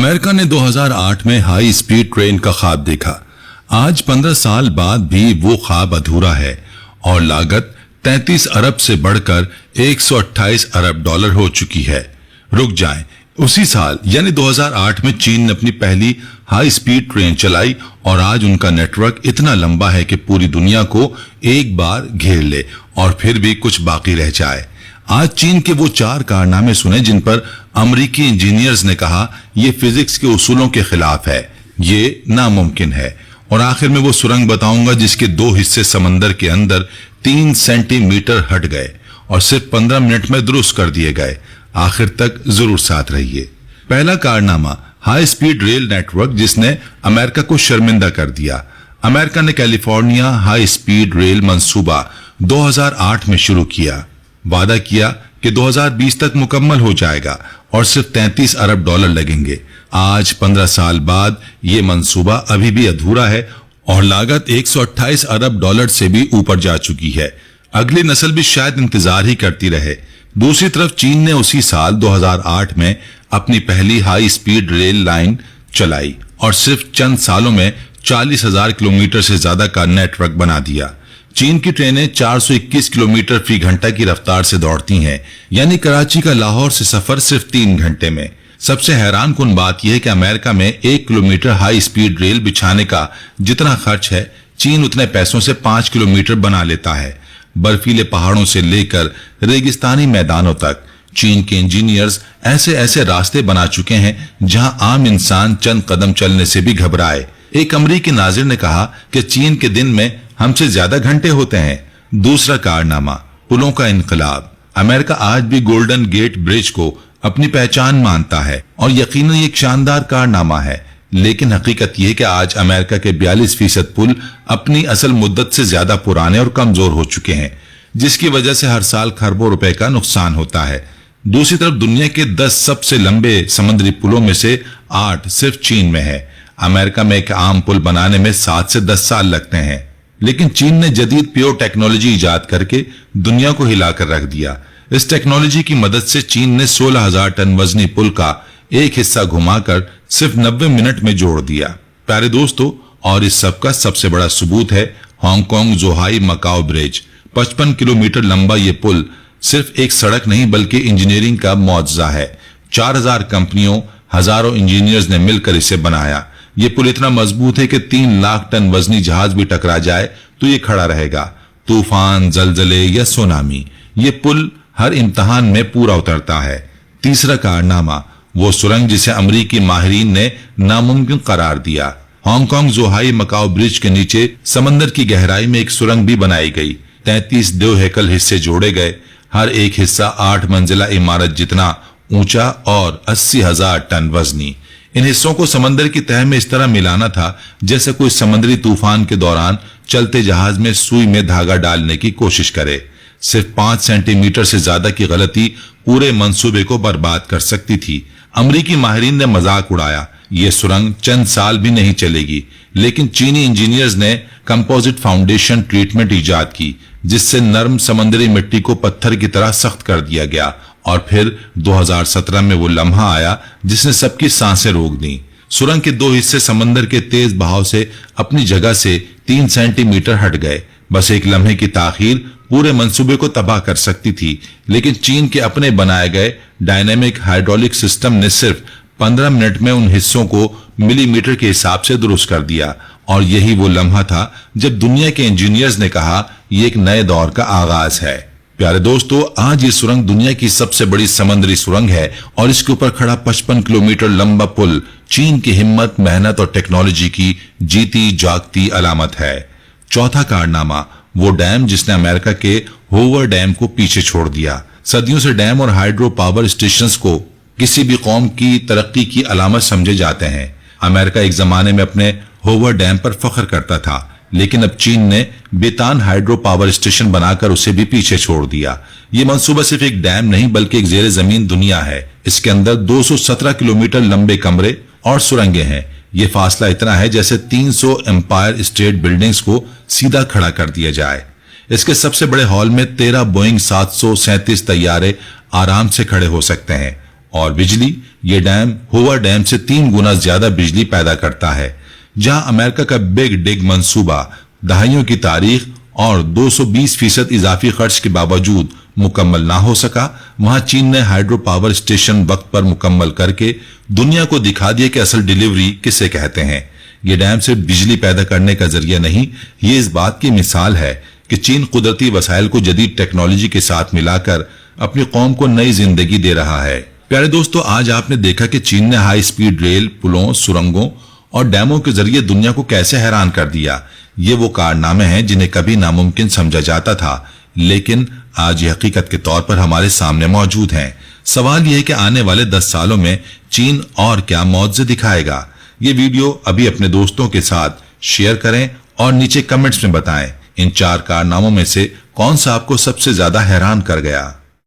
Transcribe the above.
America ने 2008 में high speed train का ख्वाब देखा। आज 15 साल बाद भी वो ख्वाब अधूरा है और लागत 33 अरब से बढ़कर 128 अरब डॉलर हो चुकी है। रुक जाएं, उसी साल यानी 2008 में चीन ने अपनी पहली हाई स्पीड ट्रेन चलाई और आज उनका नेटवर्क इतना लंबा है कि पूरी दुनिया को एक बार घेर ले और फिर भी कुछ बाकी रह जाए। आज चीन के वो 4 कारनामे सुने जिन पर अमेरिकी इंजीनियर्स ने कहा ये फिजिक्स के उसूलों के खिलाफ है, ये नामुमकिन है। और आखिर में वो सुरंग बताऊंगा जिसके 2 हिस्से समंदर के अंदर 3 सेंटीमीटर हट गए और सिर्फ 15 मिनट में दुरुस्त कर दिए गए। आखिर तक जरूर साथ रहिए। पहला कारनामा, हाई स्पीड रेल नेटवर्क जिसने अमेरिका को शर्मिंदा कर दिया। अमेरिका ने कैलिफोर्निया हाई स्पीड रेल मंसूबा 2008 में शुरू किया। वादा किया कि 2020 तक मुकम्मल हो जाएगा और सिर्फ 33 अरब डॉलर लगेंगे। आज 15 साल बाद ये मंसूबा अभी भी अधूरा है और लागत 128 अरब डॉलर से भी ऊपर जा चुकी है। अगली नस्ल भी शायद इंतजार ही करती रहे। दूसरी तरफ चीन ने उसी साल 2008 में अपनी पहली हाई स्पीड रेल लाइन चलाई और सिर्फ चंद सालों में 40,000 किलोमीटर से ज्यादा का नेटवर्क बना दिया। चीन की ट्रेनें 421 किलोमीटर फी घंटा की रफ्तार से दौड़ती हैं, यानी कराची का लाहौर से सफर सिर्फ 3 घंटे में। सबसे हैरान कुन बात यह है कि अमेरिका में 1 किलोमीटर हाई स्पीड रेल बिछाने का जितना खर्च है, चीन उतने पैसों से 5 किलोमीटर बना लेता है। बर्फीले पहाड़ों से लेकर रेगिस्तानी मैदानों तक चीन के इंजीनियर्स ऐसे ऐसे रास्ते बना चुके हैं जहां आम इंसान चंद कदम चलने से भी घबराए। एक अमरीकी नाजिर ने कहा कि चीन के दिन में हमसे ज्यादा घंटे होते हैं। दूसरा कारनामा, पुलों का इनकलाब। अमेरिका आज भी गोल्डन गेट ब्रिज को अपनी पहचान मानता है और यकीनन एक शानदार कारनामा है, लेकिन हकीकत यह है कि आज अमेरिका के 42% पुल अपनी असल मुद्दत से ज्यादा पुराने और कमजोर हो चुके हैं, जिसकी वजह से हर साल खरबों रुपए का नुकसान होता है। दूसरी तरफ दुनिया के 10 सबसे लंबे समुद्री पुलों में से 8 सिर्फ चीन में है। अमेरिका में एक आम पुल बनाने में 7 से 10 साल लगते हैं, लेकिन चीन ने जदीद प्योर टेक्नोलॉजी इजाद करके दुनिया को हिलाकर रख दिया। इस टेक्नोलॉजी की मदद से चीन ने 16,000 टन वजनी पुल का एक हिस्सा घुमाकर सिर्फ 90 मिनट में जोड़ दिया। प्यारे दोस्तों, और इस सब का सबसे बड़ा सबूत है Hong Kong Zhuhai Macao bridge. 55 kilometre लंबा ये पुल सिर्फ एक सड़क नहीं बल्कि इंजीनियरिंग का मौजजा है। 4,000 कंपनियों, हजारों इंजीनियर्स ने मिलकर इसे बनाया। ये पुल इतना मजबूत है कि 3 लाख टन वजनी जहाज भी टकरा जाए तो ये खड़ा रहेगा। तूफान, जलजले या सुनामी, ये पुल हर इम्तिहान में पूरा उतरता है। तीसरा कारनामा, वो सुरंग जिसे अमरीकी माहिरीन ने नामुमकिन करार दिया। हांगकांग जोहाई मकाओ ब्रिज के नीचे समंदर की गहराई में एक सुरंग भी बनाई गई। 33 देव हैकल हिस्से जोड़े गए, हर एक हिस्सा 8 मंजिला इमारत जितना ऊंचा और 80,000 टन वजनी। इन हिस्सों को समंदर की तह में इस तरह मिलाना था जैसे कोई समुद्री तूफान के दौरान चलते जहाज में सुई में धागा डालने की कोशिश करे। सिर्फ 5 सेंटीमीटर से ज्यादा की गलती पूरे मंसूबे को बर्बाद कर सकती थी। अमरीकी माहिरीन ने मजाक उड़ाया, यह सुरंग चंद साल भी नहीं चलेगी, लेकिन चीनी इंजीनियर्स ने कंपोजिट फाउंडेशन ट्रीटमेंट इजाद की जिससे नरम समुद्री मिट्टी को पत्थर की तरह सख्त कर दिया गया। और फिर 2017 में वो लम्हा आया जिसने सबकी सांसें रोक दी। सुरंग के 2 हिस्से समंदर के तेज बहाव से अपनी जगह से 3 सेंटीमीटर हट गए। बस एक लम्हे की ताखीर पूरे मंसूबे को तबाह कर सकती थी, लेकिन चीन के अपने बनाए गए डायनेमिक हाइड्रोलिक सिस्टम ने सिर्फ 15 मिनट में उन हिस्सों को मिलीमीटर के हिसाब से दुरुस्त कर दिया। और यही वो लम्हा था जब दुनिया के इंजीनियर्स ने कहा यह एक नए दौर का आगाज है। प्यारे दोस्तों, आज ये सुरंग दुनिया की सबसे बड़ी समुद्री सुरंग है और इसके ऊपर खड़ा 55 किलोमीटर लंबा पुल चीन की हिम्मत, मेहनत और टेक्नोलॉजी की जीती जागती अलामत है। चौथा कारनामा, वो डैम जिसने अमेरिका के होवर डैम को पीछे छोड़ दिया। सदियों से डैम और हाइड्रो पावर स्टेशंस को किसी भी कौम की तरक्की की अलामत समझे जाते हैं। अमेरिका एक जमाने में अपने होवर डैम पर फख्र करता था, लेकिन अब चीन ने बेतान हाइड्रो पावर स्टेशन बनाकर उसे भी पीछे छोड़ दिया। ये मंसूबा सिर्फ एक डैम नहीं बल्कि एक जेरे जमीन दुनिया है। इसके अंदर 217 किलोमीटर लंबे कमरे और सुरंगें हैं। ये फासला इतना है जैसे 300 एम्पायर स्टेट बिल्डिंग्स को सीधा खड़ा कर दिया जाए। इसके सबसे बड़े हॉल में 13 बोइंग 737 तैयारे आराम से खड़े हो सकते हैं और बिजली ये डैम होवर डैम से 3 गुना ज्यादा बिजली पैदा करता है। जहां अमेरिका का बिग डिग मंसूबा दहाइयों की तारीख और 220% इजाफी खर्च के बावजूद मुकम्मल ना हो सका, वहां चीन ने हाइड्रो पावर स्टेशन वक्त पर मुकम्मल करके दुनिया को दिखा दिया कि असल डिलीवरी किसे कहते हैं। ये डैम सिर्फ बिजली पैदा करने का जरिया नहीं, ये इस बात की मिसाल है कि चीन कुदरती वसाइल को जदीद टेक्नोलॉजी के साथ मिलाकर अपनी कौम को नई जिंदगी दे रहा है। प्यारे दोस्तों, आज आपने देखा कि चीन ने हाई स्पीड रेल, पुलों, सुरंगों और डैमों के जरिए दुनिया को कैसे हैरान कर दिया। ये वो कारनामे हैं जिन्हें कभी नामुमकिन समझा जाता था, लेकिन आज ये हकीकत के तौर पर हमारे सामने मौजूद हैं। सवाल यह है कि आने वाले 10 सालों में चीन और क्या मौजज़े दिखाएगा। ये वीडियो अभी अपने दोस्तों के साथ शेयर करें और नीचे कमेंट्स में बताएं इन 4 कारनामों में से कौन सा आपको सबसे ज्यादा हैरान कर गया।